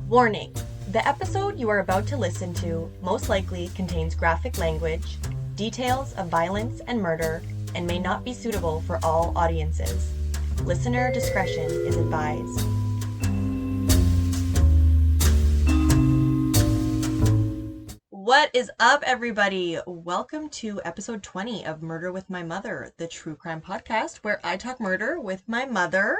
Warning: the episode you are about to listen to most likely contains graphic language, details of violence and murder, and may not be suitable for all audiences. Listener discretion is advised. What is up, everybody? Welcome to episode 20 of Murder with My Mother, the true crime podcast where I talk murder with my mother.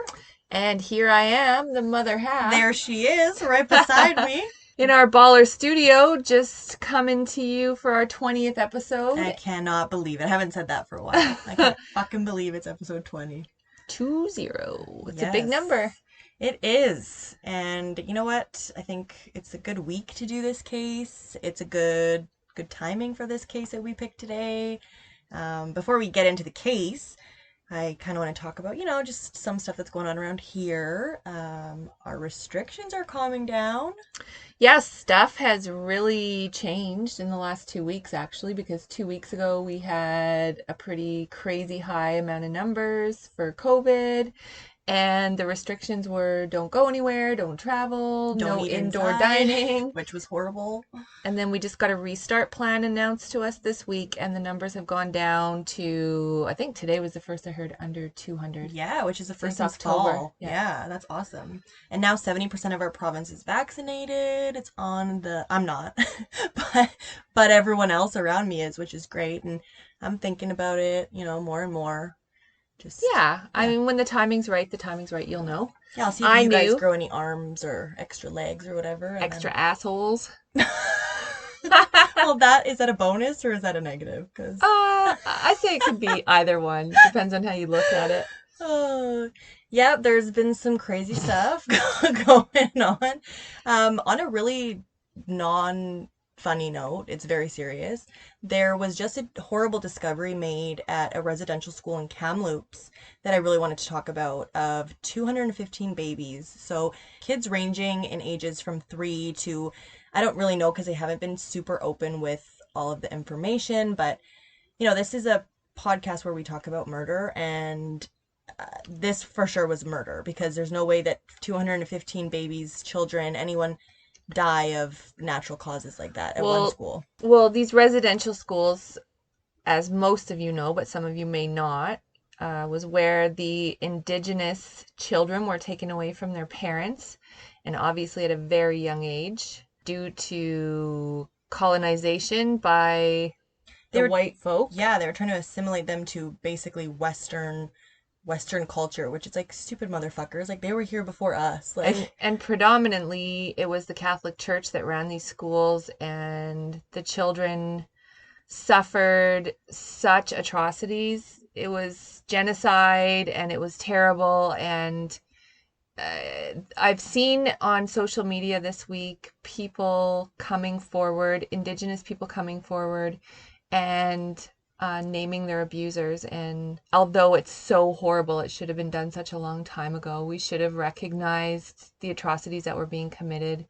And here I am, the mother half. There she is, right beside me. In our baller studio, just coming to you for our 20th episode. I cannot believe it. I haven't said that for a while. I can't fucking believe it's episode 20. 20. It's a big number. It is. And you know what? I think it's a good week to do this case. It's a good timing for this case that we picked today. Before we get into the case, I kind of want to talk about, just some stuff that's going on around here. Our restrictions are calming down. Yes, stuff has really changed in the last 2 weeks, actually, because 2 weeks ago we had a pretty crazy high amount of numbers for COVID. And the restrictions were don't go anywhere, don't travel, Don't no eat indoor inside, dining. which was horrible. And then we just got a restart plan announced to us this week, and the numbers have gone down to, I think today was the first I heard, under 200. Yeah, which is the first Since since fall. October. Yeah, that's awesome. And now 70% of our province is vaccinated. It's on the, I'm not, but everyone else around me is, which is great. And I'm thinking about it, more and more. I mean, when the timing's right, you'll know. Yeah, I'll see if you guys grow any arms or extra legs or whatever. Extra assholes. Well, is that a bonus or is that a negative? I say it could be either one. Depends on how you look at it. Yeah, there's been some crazy stuff going on. On a really non-funny note, it's very serious. There was just a horrible discovery made at a residential school in Kamloops that I really wanted to talk about, of 215 babies. So kids ranging in ages from 3 to, I don't really know because they haven't been super open with all of the information, but this is a podcast where we talk about murder, and this for sure was murder, because there's no way that 215 babies, children, anyone die of natural causes like that at one school. Well, these residential schools, as most of you know, but some of you may not, was where the Indigenous children were taken away from their parents, and obviously at a very young age, due to colonization by the white folk. Yeah, they were trying to assimilate them to basically Western culture, which is like, stupid motherfuckers. Like, they were here before us. And predominantly it was the Catholic Church that ran these schools, and the children suffered such atrocities. It was genocide, and it was terrible. And I've seen on social media this week people coming forward, Indigenous people coming forward and naming their abusers. And although it's so horrible, it should have been done such a long time ago. We should have recognized the atrocities that were being committed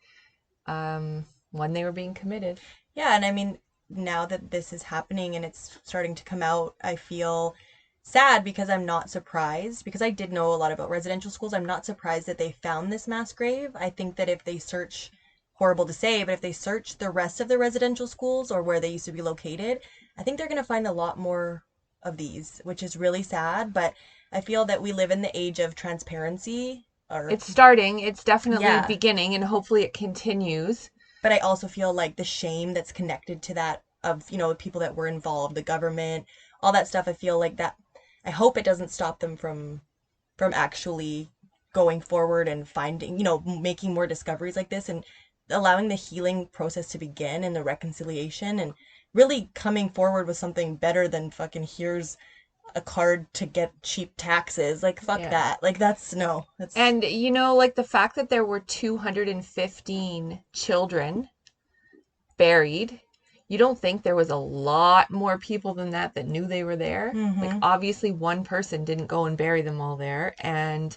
when they were being committed. Yeah, and I mean, now that this is happening and it's starting to come out, I feel sad because I'm not surprised, because I did know a lot about residential schools. I'm not surprised that they found this mass grave. I think that if they search, horrible to say, but if they search the rest of the residential schools or where they used to be located, I think they're going to find a lot more of these, which is really sad. But I feel that we live in the age of transparency. It's starting. It's definitely beginning, and hopefully it continues. But I also feel like the shame that's connected to that, of, people that were involved, the government, all that stuff, I feel like that, I hope it doesn't stop them from actually going forward and finding, making more discoveries like this, and allowing the healing process to begin, and the reconciliation, and really coming forward with something better than fucking, here's a card to get cheap taxes. Like, fuck that. Like, that's. And, like the fact that there were 215 children buried, you don't think there was a lot more people than that knew they were there? Mm-hmm. Like, obviously one person didn't go and bury them all there. And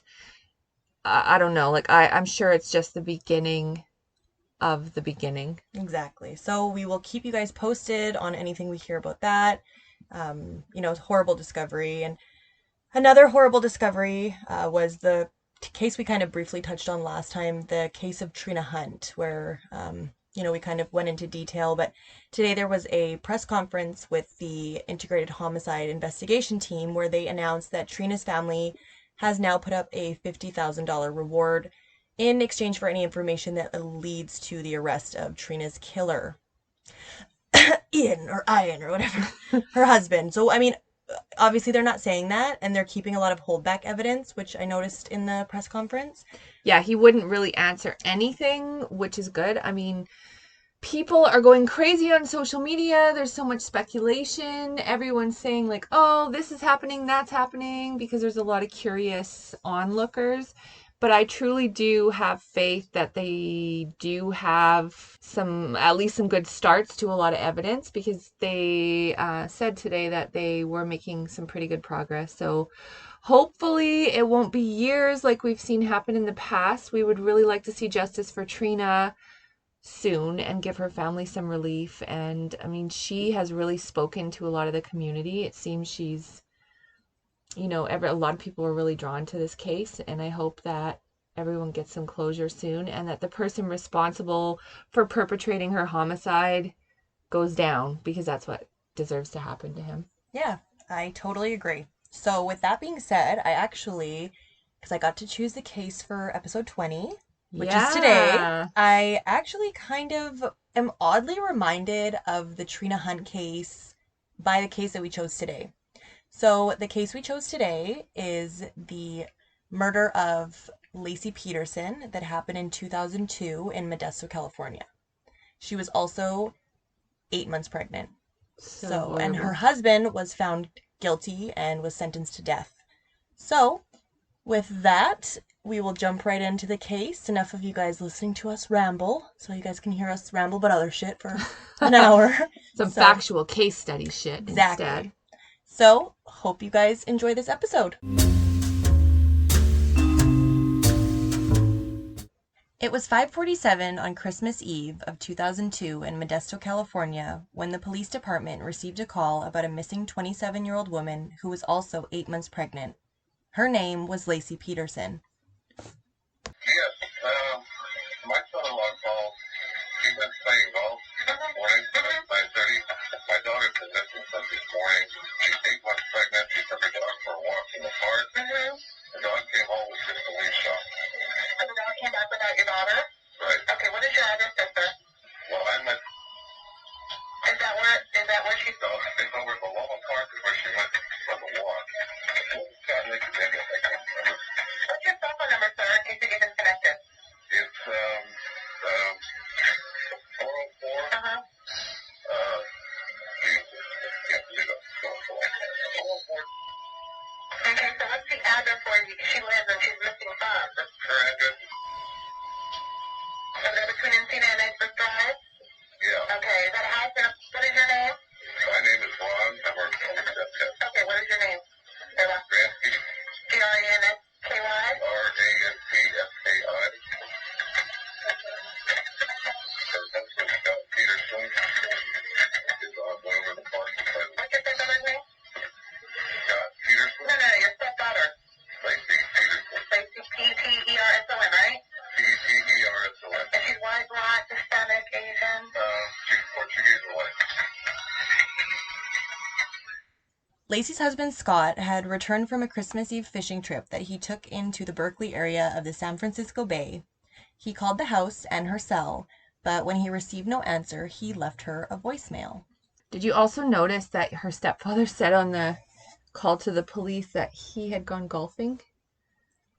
I don't know, like, I'm sure it's just the beginning of the beginning. Exactly. So we will keep you guys posted on anything we hear about that. Horrible discovery. And another horrible discovery was the case we kind of briefly touched on last time, the case of Trina Hunt, where, we kind of went into detail. But today there was a press conference with the Integrated Homicide Investigation Team where they announced that Trina's family has now put up a $50,000 reward in exchange for any information that leads to the arrest of Trina's killer. Ian or whatever, her husband. So, I mean, obviously they're not saying that, and they're keeping a lot of holdback evidence, which I noticed in the press conference. Yeah, he wouldn't really answer anything, which is good. I mean, people are going crazy on social media. There's so much speculation. Everyone's saying, like, oh, this is happening, that's happening, because there's a lot of curious onlookers. But I truly do have faith that they do have at least some good starts to a lot of evidence, because they said today that they were making some pretty good progress. So hopefully it won't be years like we've seen happen in the past. We would really like to see justice for Trina soon and give her family some relief. And I mean, she has really spoken to a lot of the community. It seems she's, a lot of people are really drawn to this case, and I hope that everyone gets some closure soon, and that the person responsible for perpetrating her homicide goes down, because that's what deserves to happen to him. Yeah, I totally agree. So, with that being said, because I got to choose the case for episode 20, which is today, Yeah. I actually kind of am oddly reminded of the Trina Hunt case by the case that we chose today. So, the case we chose today is the murder of Laci Peterson that happened in 2002 in Modesto, California. She was also 8 months pregnant. So, and her Horrible. husband was found guilty and was sentenced to death. So, with that, we will jump right into the case. Enough of you guys listening to us ramble, so you guys can hear us ramble about other shit for an hour. Some So, factual case study shit instead. exactly. So, hope you guys enjoy this episode. It was 5:47 on Christmas Eve of 2002 in Modesto, California, when the police department received a call about a missing 27-year-old woman who was also 8 months pregnant. Her name was Laci Peterson. Yes, my son-in-law called. He went playing golf this morning at 9:30. My daughter's been missing since this morning. She's 8 months pregnant. She took her dog for a walk in the park. The dog came home with disbelief shock. And the dog came back without your daughter? Right. Okay, what is your address, sister? Well, I'm at... Is that where she's... No, it's over at Maloma Park is where she went from the walk. God, make it maybe I can't remember. What's your cell phone number, sir, in case you get disconnected? It's, 404. Jesus. Can't believe it. 404. Okay, so what's the address where she lives and she's missing funds? Her address? Is that between Encina and Edgeworth Drive? Yeah. Okay, is that a house? What is your name? My name is Ron. I'm our receptionist. Okay, what is your name? Ransky. Granski. Ranski. Her husband, Scott Peterson, is on over the park. What's your stepdaughter's name? Scott Peterson. No, your stepdaughter. Laci Peterson. Laci, Peterson, right? Peterson. And she's white, black, Hispanic, Asian? She's Portuguese or white. Laci's husband, Scott, had returned from a Christmas Eve fishing trip that he took into the Berkeley area of the San Francisco Bay. He called the house and her cell, but when he received no answer, he left her a voicemail. Did you also notice that her stepfather said on the call to the police that he had gone golfing?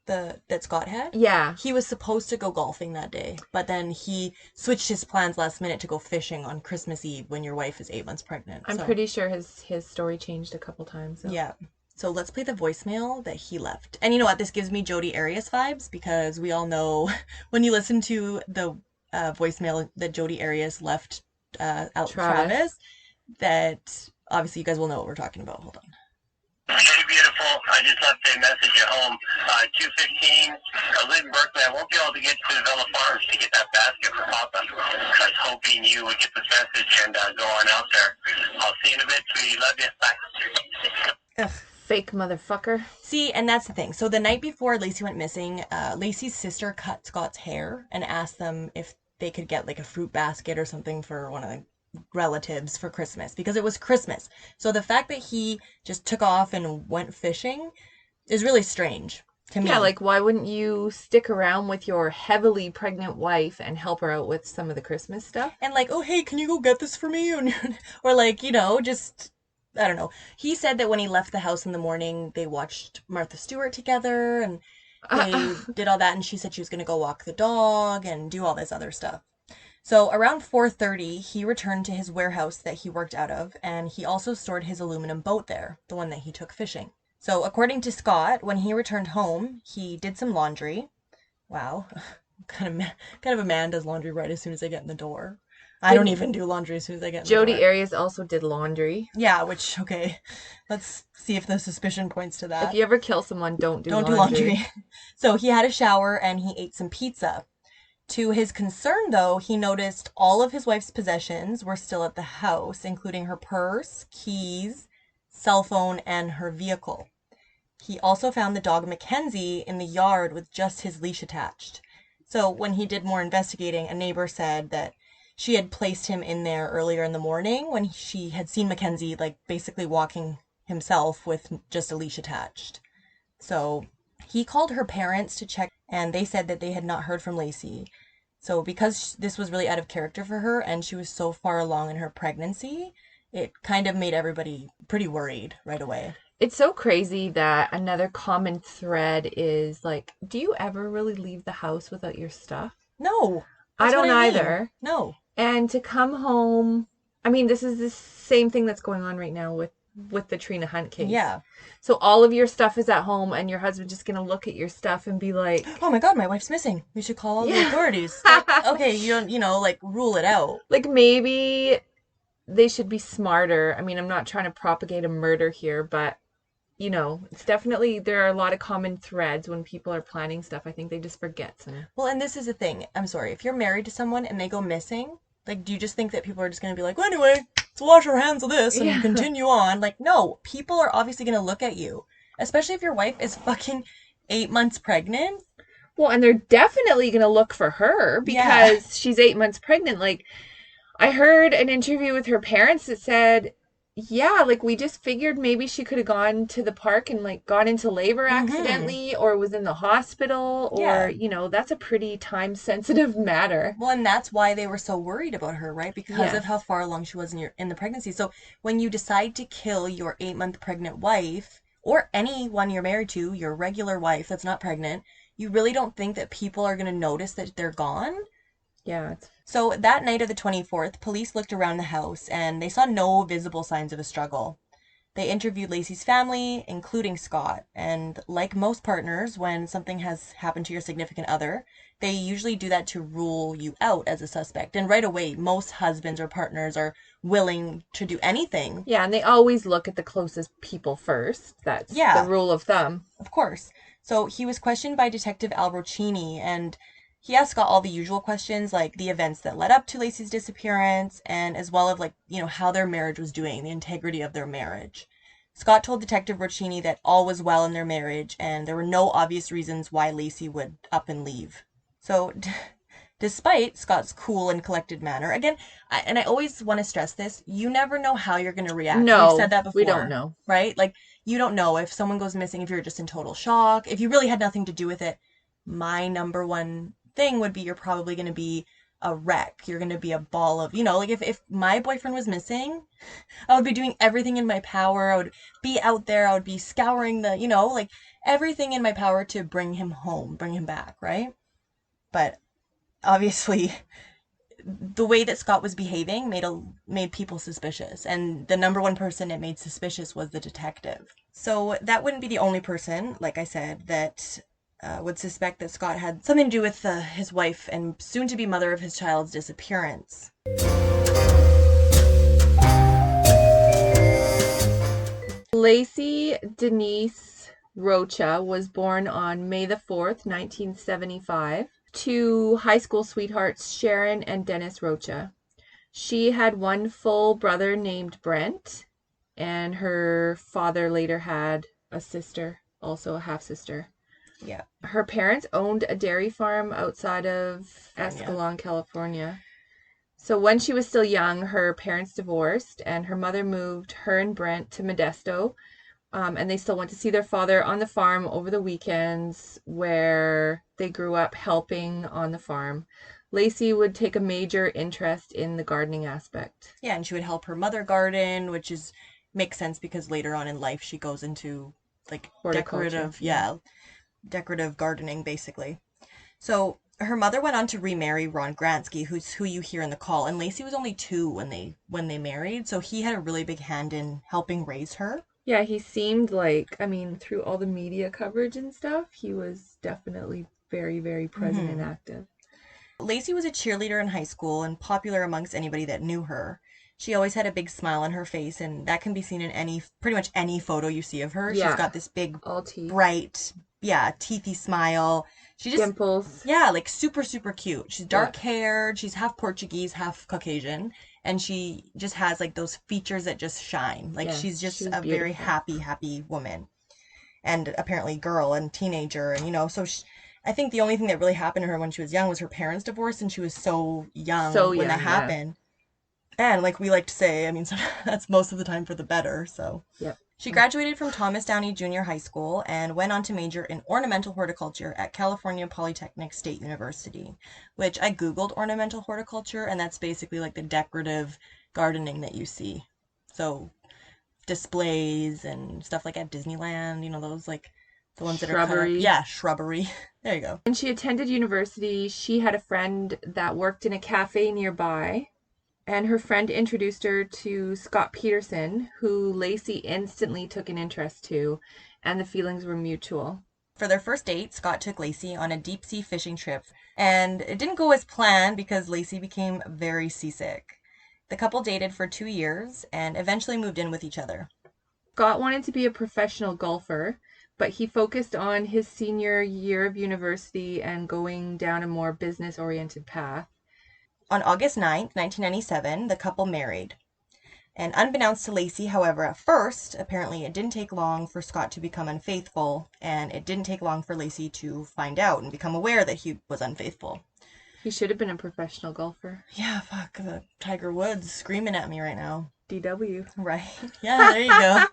That Scott had? Yeah. He was supposed to go golfing that day, but then he switched his plans last minute to go fishing on Christmas Eve when your wife is 8 months pregnant. I'm pretty sure his story changed a couple times. So. Yeah. So let's play the voicemail that he left. And you know what? This gives me Jodi Arias vibes, because we all know when you listen to the voicemail that Jodi Arias left out Travis, that obviously you guys will know what we're talking about. Hold on. Hey, beautiful. I just left a message at home. 2:15. I live in Berkeley. I won't be able to get to Villa Farms to get that basket for Papa. I was hoping you would get this message and go on out there. I'll see you in a bit, sweetie. Love you. Bye. Fake motherfucker. See, and that's the thing. So the night before Laci went missing, Laci's sister cut Scott's hair and asked them if they could get like a fruit basket or something for one of the relatives for Christmas because it was Christmas. So the fact that he just took off and went fishing is really strange to me. Yeah, like why wouldn't you stick around with your heavily pregnant wife and help her out with some of the Christmas stuff? And like, oh hey, can you go get this for me? Or like, just I don't know. He said that when he left the house in the morning, they watched Martha Stewart together and they did all that, and she said she was going to go walk the dog and do all this other stuff. So around 4:30, he returned to his warehouse that he worked out of, and he also stored his aluminum boat there, the one that he took fishing. So according to Scott, when he returned home, he did some laundry. Wow, kind of a man does laundry right as soon as they get in the door. I don't even do laundry as soon as I get in the door. Jodi Arias also did laundry. Yeah, which, okay, let's see if the suspicion points to that. If you ever kill someone, don't do laundry. Don't do laundry. So he had a shower and he ate some pizza. To his concern, though, he noticed all of his wife's possessions were still at the house, including her purse, keys, cell phone, and her vehicle. He also found the dog Mackenzie in the yard with just his leash attached. So when he did more investigating, a neighbor said that she had placed him in there earlier in the morning when she had seen Mackenzie like basically walking himself with just a leash attached. So he called her parents to check, and they said that they had not heard from Laci. So because this was really out of character for her and she was so far along in her pregnancy, it kind of made everybody pretty worried right away. It's so crazy that another common thread is like, do you ever really leave the house without your stuff? No. I don't either. No. And to come home, I mean, this is the same thing that's going on right now with the Trina Hunt case. Yeah. So all of your stuff is at home and your husband's just going to look at your stuff and be like, oh my God, my wife's missing. We should call all the authorities. Like, okay, you don't, like rule it out. Like maybe they should be smarter. I mean, I'm not trying to propagate a murder here, but it's definitely, there are a lot of common threads when people are planning stuff. I think they just forget some. Well, and this is the thing. I'm sorry. If you're married to someone and they go missing, like, do you just think that people are just going to be like, well, anyway, let's wash our hands of this and continue on? Like, no, people are obviously going to look at you, especially if your wife is fucking 8 months pregnant. Well, and they're definitely going to look for her because she's 8 months pregnant. Like, I heard an interview with her parents that said, yeah, like we just figured maybe she could have gone to the park and like gone into labor accidentally or was in the hospital or, that's a pretty time sensitive matter. Well, and that's why they were so worried about her, right? Because of how far along she was in the pregnancy. So when you decide to kill your 8-month pregnant wife or anyone you're married to, your regular wife that's not pregnant, you really don't think that people are going to notice that they're gone? Yeah. So that night of the 24th, police looked around the house and they saw no visible signs of a struggle. They interviewed Laci's family, including Scott, and like most partners, when something has happened to your significant other, they usually do that to rule you out as a suspect. And right away, most husbands or partners are willing to do anything. Yeah, and they always look at the closest people first. That's the rule of thumb. Of course. So he was questioned by Detective Al Roccini, and he asked Scott all the usual questions, like the events that led up to Laci's disappearance, and as well as like, how their marriage was doing, the integrity of their marriage. Scott told Detective Roccini that all was well in their marriage, and there were no obvious reasons why Laci would up and leave. So, despite Scott's cool and collected manner, again, I always want to stress this, you never know how you're going to react. No, we've said that before. We don't know. Right? Like, you don't know if someone goes missing, if you're just in total shock, if you really had nothing to do with it. My number one thing would be you're probably going to be a wreck. You're going to be a ball of, like if my boyfriend was missing, I would be doing everything in my power. I would be out there. I would be scouring the, like everything in my power to bring him home, bring him back, right? But obviously the way that Scott was behaving made people suspicious. And the number one person it made suspicious was the detective. So that wouldn't be the only person, like I said, that would suspect that Scott had something to do with his wife and soon-to-be mother of his child's disappearance. Laci Denise Rocha was born on May the 4th, 1975, to high school sweethearts Sharon and Dennis Rocha. She had one full brother named Brent, and her father later had a sister, also a half-sister. Yeah. Her parents owned a dairy farm outside of California. Escalon, California. So when she was still young, her parents divorced, and her mother moved her and Brent to Modesto. And they still went to see their father on the farm over the weekends, where they grew up helping on the farm. Laci would take a major interest in the gardening aspect. Yeah, and she would help her mother garden, which makes sense because later on in life she goes into like Horticulture, decorative gardening basically. So her mother went on to remarry Ron Gransky, who you hear in the call, and Laci was only 2 when they married, so he had a really big hand in helping raise her. Yeah, he seemed like, I mean, through all the media coverage and stuff, he was definitely very, very present and active. Laci was a cheerleader in high school and popular amongst anybody that knew her. She always had a big smile on her face, and that can be seen in pretty much any photo you see of her. Yeah. She's got this big, all teeth, bright, teethy smile. She just, dimples. Yeah, like super, super cute. She's dark haired. She's half Portuguese, half Caucasian, and she just has like those features that just shine. Like she's just a very happy woman, and apparently girl and teenager, and so I think the only thing that really happened to her when she was young was her parents divorced, and she was so young when that happened. And like we like to say, I mean, that's most of the time for the better. So she graduated from Thomas Downey Junior High School and went on to major in ornamental horticulture at California Polytechnic State University, which I Googled ornamental horticulture, and that's basically like the decorative gardening that you see. So displays and stuff like at Disneyland, those like the ones that are cut up. Yeah, shrubbery. There you go. When she attended university, she had a friend that worked in a cafe nearby, and her friend introduced her to Scott Peterson, who Laci instantly took an interest to, and the feelings were mutual. For their first date, Scott took Laci on a deep-sea fishing trip, and it didn't go as planned because Laci became very seasick. The couple dated for 2 years and eventually moved in with each other. Scott wanted to be a professional golfer, but he focused on his senior year of university and going down a more business-oriented path. On August 9th, 1997, the couple married. And unbeknownst to Laci, however, at first, apparently it didn't take long for Scott to become unfaithful, and it didn't take long for Laci to find out and become aware that he was unfaithful. He should have been a professional golfer. Yeah, fuck, the Tiger Woods screaming at me right now. DW. Right. Yeah, there you go.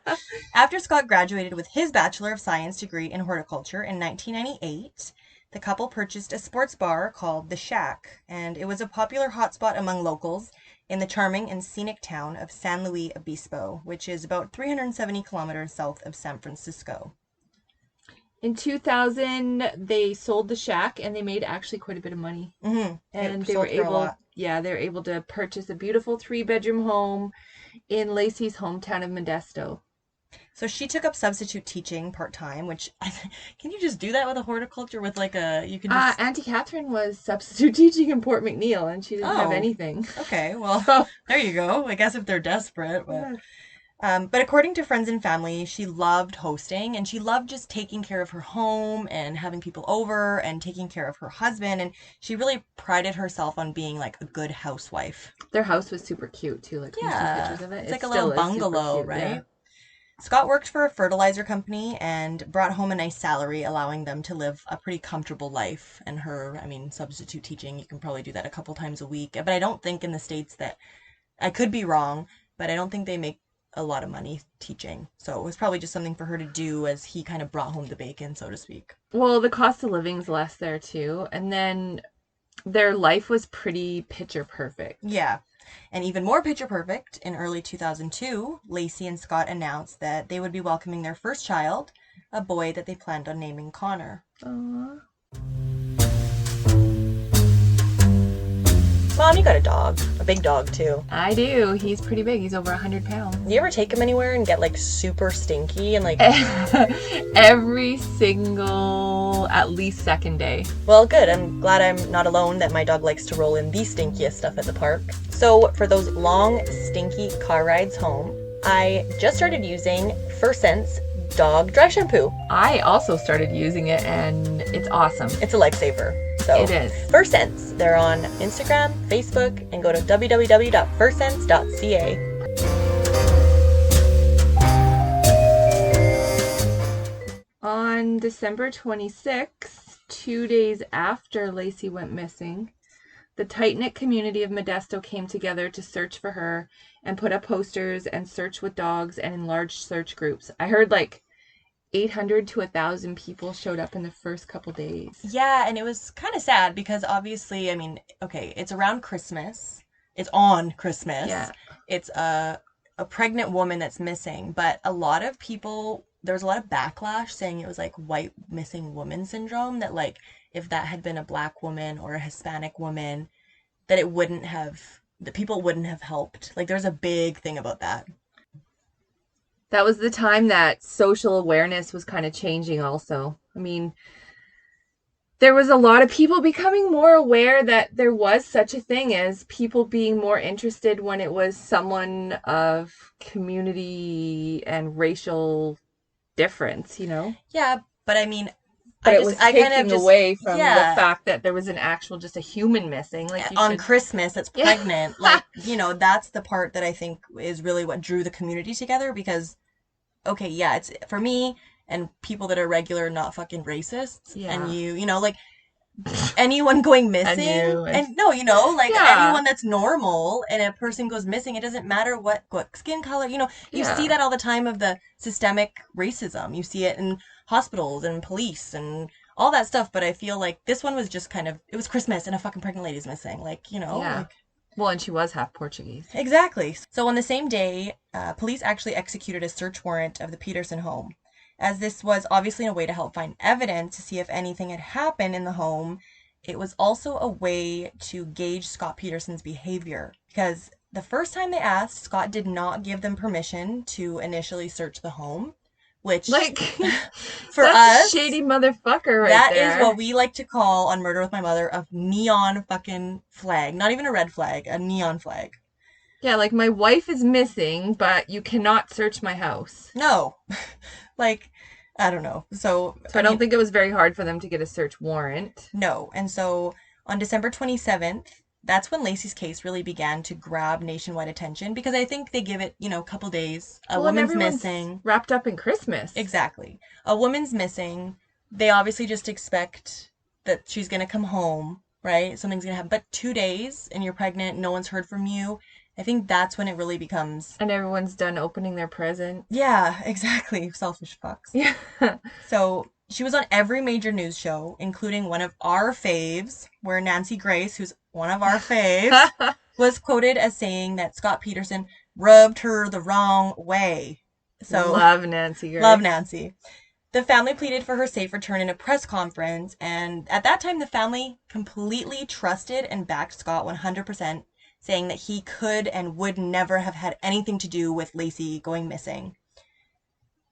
After Scott graduated with his Bachelor of Science degree in horticulture in 1998, the couple purchased a sports bar called The Shack, and it was a popular hotspot among locals in the charming and scenic town of San Luis Obispo, which is about 370 kilometers south of San Francisco. In 2000, they sold The Shack, and they made actually quite a bit of money. Mm-hmm. And they were able to purchase a beautiful 3-bedroom home in Laci's hometown of Modesto. So she took up substitute teaching part-time, which, can you just do that with a horticulture with like you can just... Auntie Catherine was substitute teaching in Port McNeil, and she didn't have anything. Okay, well, there you go. I guess if they're desperate. But according to friends and family, she loved hosting, and she loved just taking care of her home and having people over and taking care of her husband, and she really prided herself on being like a good housewife. Their house was super cute too, like some pictures of it. It's like a little bungalow, right? Yeah. Scott worked for a fertilizer company and brought home a nice salary, allowing them to live a pretty comfortable life. And substitute teaching, you can probably do that a couple times a week. But I don't think in the States that, I could be wrong, but I don't think they make a lot of money teaching. So it was probably just something for her to do as he kind of brought home the bacon, so to speak. Well, the cost of living's less there too. And then their life was pretty picture perfect. Yeah. And even more picture perfect, in early 2002, Laci and Scott announced that they would be welcoming their first child, a boy that they planned on naming Connor. Aww. Mom, you got a dog. A big dog, too. I do. He's pretty big. He's over 100 pounds. You ever take him anywhere and get, like, super stinky and, like... Every single, at least second day. Well, good. I'm glad I'm not alone that my dog likes to roll in the stinkiest stuff at the park. So, for those long, stinky car rides home, I just started using First Sense dog dry shampoo. I also started using it, and it's awesome. It's a lifesaver. So, it is. First Sense. They're on Instagram, Facebook, and go to www.firstsense.ca. on December 26th, 2 days after Laci went missing, the tight-knit community of Modesto came together to search for her and put up posters and search with dogs and in large search groups. I heard like 800 to 1,000 people showed up in the first couple days. Yeah, and it was kind of sad because obviously, I mean, okay, it's around Christmas. It's on Christmas. Yeah. It's a pregnant woman that's missing, but a lot of people, there was a lot of backlash saying it was like white missing woman syndrome, that like if that had been a black woman or a Hispanic woman, that it wouldn't have, that people wouldn't have helped. Like there's a big thing about that. That was the time that social awareness was kind of changing also. I mean, there was a lot of people becoming more aware that there was such a thing as people being more interested when it was someone of community and racial difference, you know? Yeah, but I mean, But I it just, was I taking kind of just, away from yeah, the fact that there was an actual, just a human missing. Like you on should, Christmas that's yeah. pregnant. Like, you know, that's the part that I think is really what drew the community together because, okay, yeah, it's for me and people that are regular, not fucking racists. Yeah. And you know, like anyone going missing. And no, you know, like Yeah. anyone that's normal and a person goes missing, it doesn't matter what skin color, you know, you Yeah. see that all the time of the systemic racism. You see it in hospitals and police and all that stuff, but I feel like this one was just kind of, it was Christmas and a fucking pregnant lady's missing. Like, you know, Yeah. like, Well, and she was half Portuguese. exactly. So on the same day, police actually executed a search warrant of the Peterson home. As this was obviously a way to help find evidence to see if anything had happened in the home, it was also a way to gauge Scott Peterson's behavior. Because the first time they asked, Scott did not give them permission to initially search the home, which, Like, for that's us, a shady motherfucker right that there. is what we like to call on Murder with My Mother a neon fucking flag. Not even a red flag, a neon flag. Yeah, like my wife is missing, but you cannot search my house. No. Like, I don't know. So I don't think it was very hard for them to get a search warrant. No. And so on December 27th, that's when Laci's case really began to grab nationwide attention because I think they give it, you know, a couple days. A Well, and woman's everyone's missing. wrapped up in Christmas. Exactly. A woman's missing. They obviously just expect that she's going to come home, right? Something's going to happen. But 2 days and you're pregnant, no one's heard from you. I think that's when it really becomes. And everyone's done opening their present. Yeah, exactly. Selfish fucks. Yeah. So she was on every major news show, including one of our faves, where Nancy Grace, who's one of our faves, was quoted as saying that Scott Peterson rubbed her the wrong way. So Love Nancy Grace. Love Nancy. The family pleaded for her safe return in a press conference, and at that time the family completely trusted and backed Scott 100%, saying that he could and would never have had anything to do with Laci going missing.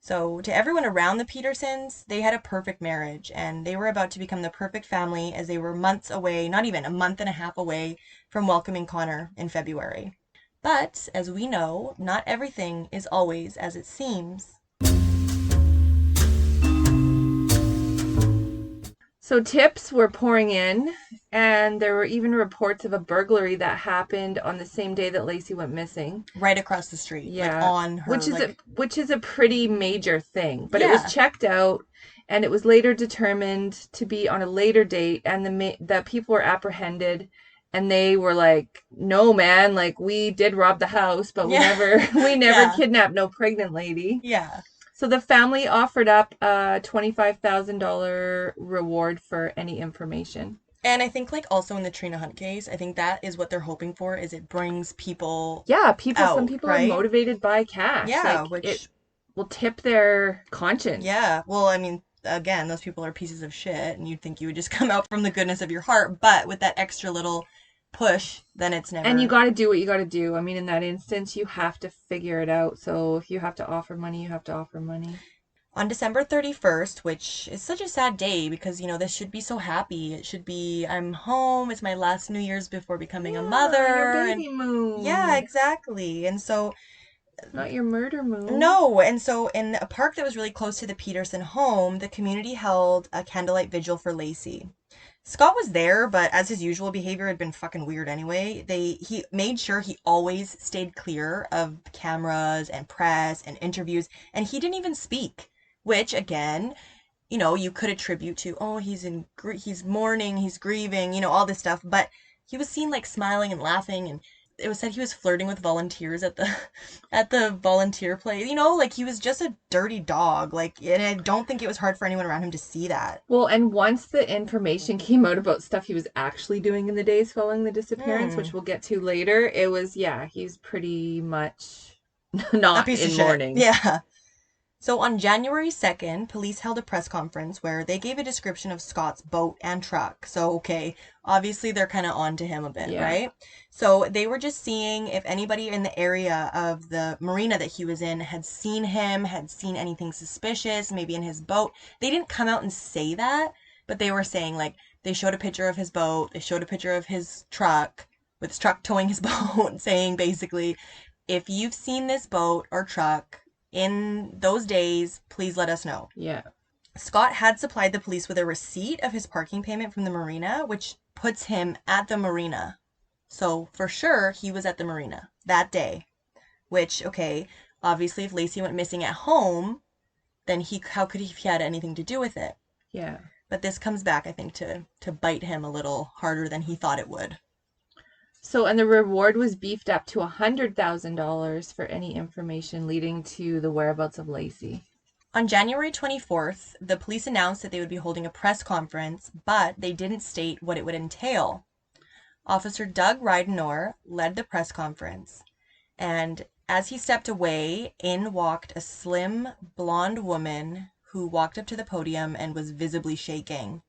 So to everyone around the Petersons, they had a perfect marriage and they were about to become the perfect family as they were months away, not even a month and a half away from welcoming Connor in February. But as we know, not everything is always as it seems. So tips were pouring in, and there were even reports of a burglary that happened on the same day that Laci went missing. Right across the street, Yeah, like on her. which is a pretty major thing. But it Yeah. was checked out, and it was later determined to be on a later date, and the people were apprehended, and they were like, "No, man, like we did rob the house, but we never Yeah. kidnapped no pregnant lady." Yeah. So the family offered up a $25,000 reward for any information. And I think like also in the Trina Hunt case, I think that is what they're hoping for, is it brings people. Yeah, some out, people right? are motivated by cash. Yeah, Like, which it will tip their conscience. Yeah, well, I mean, again, those people are pieces of shit, and you'd think you would just come out from the goodness of your heart, but with that extra little push, then it's never. And you got to do what you got to do. I mean, in that instance, you have to figure it out. So if you have to offer money, you have to offer money. On December 31st, which is such a sad day because, you know, this should be so happy. It should be, I'm home, it's my last New Year's before becoming a mother. Your baby moon. Yeah, exactly. And so Not your murder moon. No, and so in a park that was really close to the Peterson home, the community held a candlelight vigil for Laci. Scott was there, but as his usual behavior had been fucking weird anyway, he made sure he always stayed clear of cameras and press and interviews, and he didn't even speak, which again, you know, you could attribute to, oh, he's mourning, he's grieving, you know, all this stuff, but he was seen like smiling and laughing, and it was said he was flirting with volunteers at the at the volunteer place. You know, like he was just a dirty dog. Like, and I don't think it was hard for anyone around him to see that. Well, and once the information came out about stuff he was actually doing in the days following the disappearance, which we'll get to later, it was, he's pretty much A not piece of in shit. mourning. Yeah. So on January 2nd, police held a press conference where they gave a description of Scott's boat and truck. So, okay, obviously they're kind of on to him a bit, right? So they were just seeing if anybody in the area of the marina that he was in had seen him, had seen anything suspicious, maybe in his boat. They didn't come out and say that, but they were saying, like, they showed a picture of his boat, they showed a picture of his truck, with his truck towing his boat, saying basically, if you've seen this boat or truck in those days, please let us know. Yeah. Scott had supplied the police with a receipt of his parking payment from the marina, which puts him at the marina. So for sure, he was at the marina that day. Which, okay, obviously if Laci went missing at home, then how could he have had anything to do with it? Yeah. But this comes back, I think, to bite him a little harder than he thought it would. So, and the reward was beefed up to $100,000 for any information leading to the whereabouts of Laci. On January 24th, the police announced that they would be holding a press conference, but they didn't state what it would entail. Officer Doug Rydenor led the press conference, and as he stepped away, in walked a slim, blonde woman who walked up to the podium and was visibly shaking.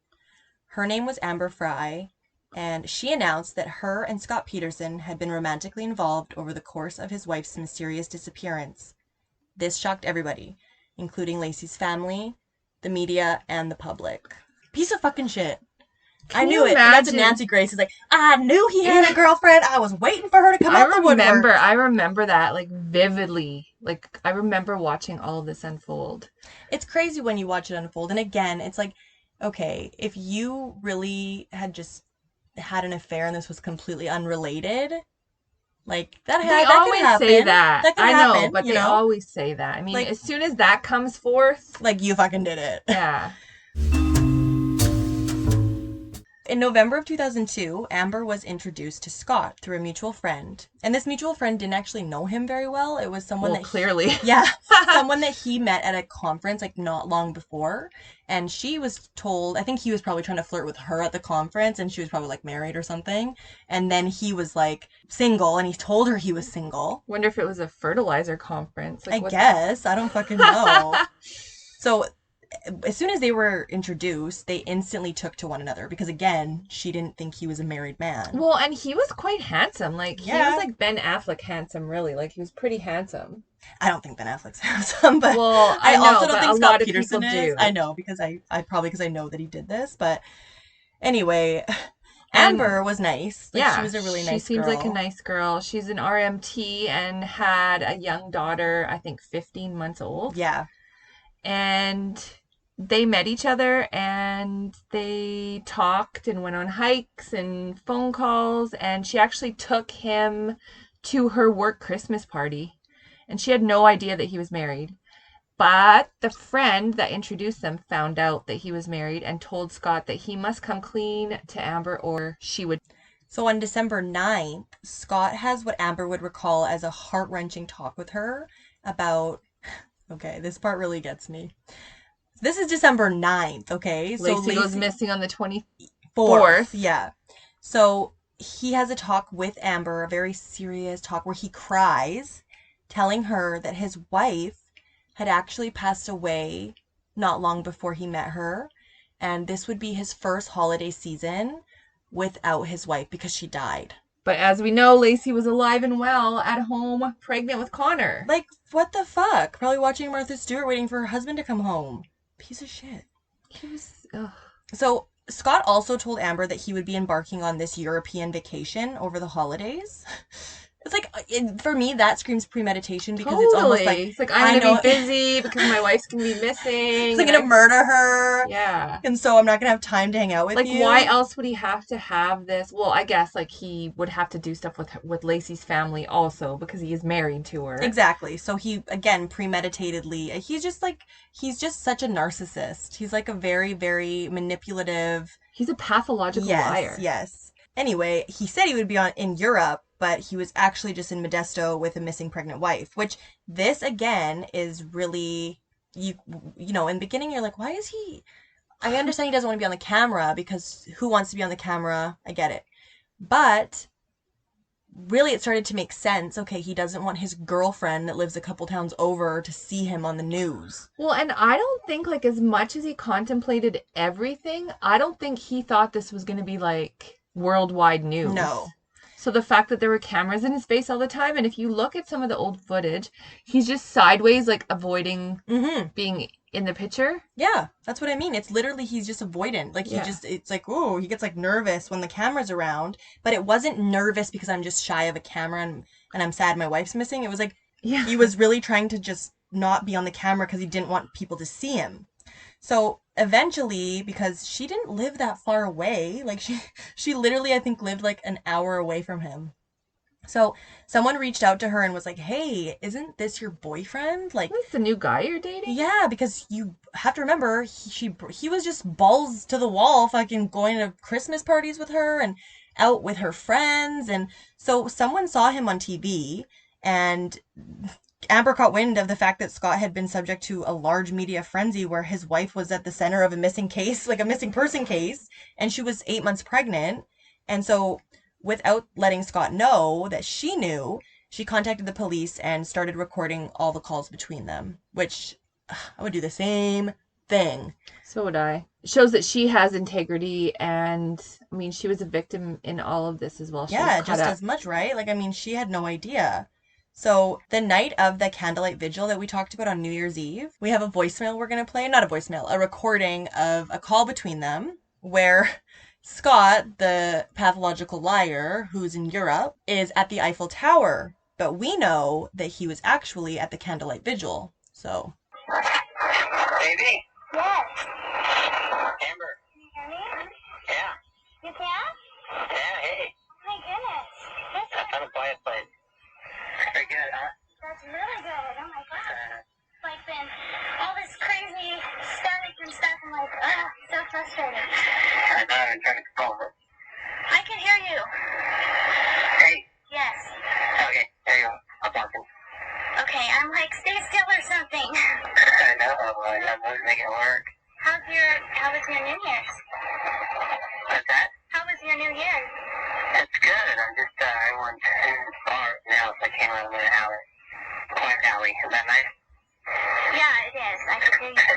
Her name was Amber Fry, and she announced that her and Scott Peterson had been romantically involved over the course of his wife's mysterious disappearance. This shocked everybody, including Laci's family, the media, and the public. Piece of fucking shit. I knew it. And that's what Nancy Grace is like, I knew he had a girlfriend. I was waiting for her to come out the woodwork. I remember that, like, vividly. Like, I remember watching all of this unfold. It's crazy when you watch it unfold. And again, it's like, okay, if you really had just had an affair and this was completely unrelated, like that they always say that. I know, but they always say that. I mean, like, as soon as that comes forth, like, you fucking did it. Yeah. In November of 2002, Amber was introduced to Scott through a mutual friend. And this mutual friend didn't actually know him very well. It was someone clearly. Someone that he met at a conference like not long before. And she was told, I think he was probably trying to flirt with her at the conference, and she was probably like married or something. And then he was like single, and he told her he was single. Wonder if it was a fertilizer conference. Like, I guess. I don't fucking know. So as soon as they were introduced, they instantly took to one another because, again, she didn't think he was a married man. Well, and he was quite handsome. Like, he was like Ben Affleck handsome, really. Like, he was pretty handsome. I don't think Ben Affleck's handsome, but I also don't think Scott Peterson is. I know, because I know that he did this, but anyway, Amber was nice. Like, she was a really nice girl. She seems like a nice girl. She's an RMT and had a young daughter, I think 15 months old. Yeah. And they met each other and they talked and went on hikes and phone calls, and she actually took him to her work Christmas party, and she had no idea that he was married. But the friend that introduced them found out that he was married and told Scott that he must come clean to Amber or she would. So on December 9th, Scott has what Amber would recall as a heart-wrenching talk with her about... Okay, this part really gets me. This is December 9th, okay? So Laci goes missing on the 24th. Yeah. So he has a talk with Amber, a very serious talk where he cries, telling her that his wife had actually passed away not long before he met her. And this would be his first holiday season without his wife because she died. But as we know, Laci was alive and well at home, pregnant with Connor. Like, what the fuck? Probably watching Martha Stewart waiting for her husband to come home. Piece of shit. He was... Ugh. So, Scott also told Amber that he would be embarking on this European vacation over the holidays. It's like, for me, that screams premeditation because it's almost like, Totally. It's like, I'm going to be busy because my wife's going to be missing. I'm going to murder her. Yeah. And so I'm not going to have time to hang out with like, you. why else would he have to have this? Well, I guess, like, he would have to do stuff with Laci's family also because he is married to her. Exactly. So he, again, premeditatedly, he's just such a narcissist. He's like a very, very manipulative. He's a pathological liar. Yes. Anyway, he said he would be in Europe, but he was actually just in Modesto with a missing pregnant wife, which this, again, is really, you know, in the beginning, you're like, why is he... I understand he doesn't want to be on the camera because who wants to be on the camera? I get it. But really it started to make sense. Okay, he doesn't want his girlfriend that lives a couple towns over to see him on the news. Well, and I don't think, like, as much as he contemplated everything, I don't think he thought this was going to be, like, worldwide news. No. So the fact that there were cameras in his face all the time, and if you look at some of the old footage, he's just sideways, like, avoiding being in the picture. Yeah, that's what I mean. It's literally, he's just avoidant. Like, it's like, oh, he gets, like, nervous when the camera's around. But it wasn't nervous because I'm just shy of a camera and I'm sad my wife's missing. It was like, he was really trying to just not be on the camera because he didn't want people to see him. So eventually, because she didn't live that far away, like she literally, I think, lived like an hour away from him. So someone reached out to her and was like, hey, isn't this your boyfriend? Like, Is this the new guy you're dating? yeah, because you have to remember, he was just balls to the wall, fucking going to Christmas parties with her and out with her friends. And so someone saw him on TV, and Amber caught wind of the fact that Scott had been subject to a large media frenzy where his wife was at the center of a missing case, like a missing person case, and she was 8 months pregnant. And so, without letting Scott know that she knew, she contacted the police and started recording all the calls between them, which I would do the same thing. So would I. It shows that she has integrity, and I mean, she was a victim in all of this as well. Yeah, just as much, right? Like, I mean, she had no idea. So the night of the candlelight vigil that we talked about on New Year's Eve, we have a voicemail we're going to play. Not a voicemail, a recording of a call between them where Scott, the pathological liar who's in Europe, is at the Eiffel Tower. But we know that he was actually at the candlelight vigil. So. Baby? Yes. Amber? Can you hear me? Yeah. You can? Yeah, hey. Oh my goodness. I found a quiet place. Pretty good, huh? That's really good. Oh my god. Like been all this crazy static and stuff. I'm like, so frustrating. I know, I'm trying to call her. I can hear you. Hey. Yes. Okay, there you go. I'm talking. Okay, I'm like, stay still or something. I know, I'm going to make it work. How was your New Year's? What's that? How was your New Year? It's good. I'm just, everyone's in the bar now, so I came out of the alley. Quiet alley. Is that nice? Yeah, it is. I can hear you.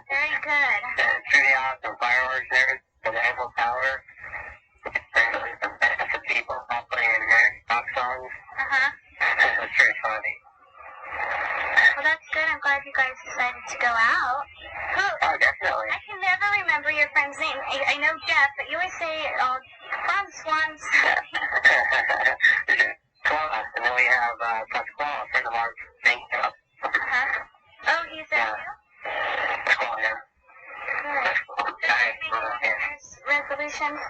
Very good. It's pretty awesome. Fireworks there for the Eiffel Tower. There's some people all playing rock songs. Uh-huh. It's pretty funny. Well, that's good. I'm glad you guys decided to go out. Who? Oh, definitely. I can never remember your friend's name. I know Jeff, but you always say, swans. Claus, and then we have Pasquale, a friend of ours, named Uh-huh. Oh, he's there too? Pasquale, yeah. Good. Did you make New Year's resolutions?